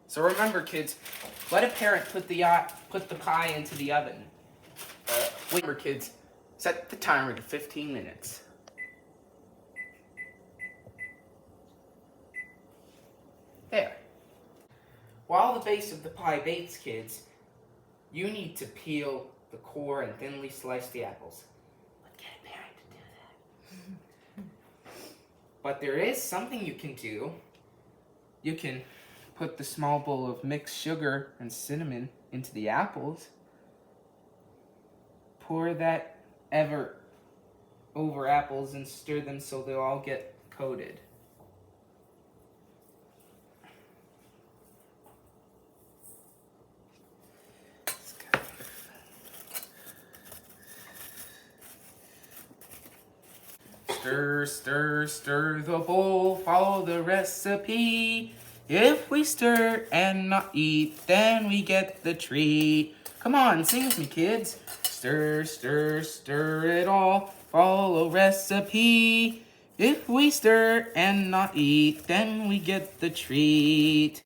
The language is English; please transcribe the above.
So remember, kids, let a parent put the pie into the oven. Remember, kids, set the timer to 15 minutes. There. While the base of the pie bakes, kids, you need to peel the core and thinly slice the apples. But get a parent to do that. But there is something you can do. You can put the small bowl of mixed sugar and cinnamon into the apples. Pour that over apples and stir them so they'll all get coated. Stir, stir, stir the bowl, follow the recipe. If we stir and not eat, then we get the treat. Come on, sing with me, kids. Stir, stir, stir it all, follow recipe. If we stir and not eat, then we get the treat.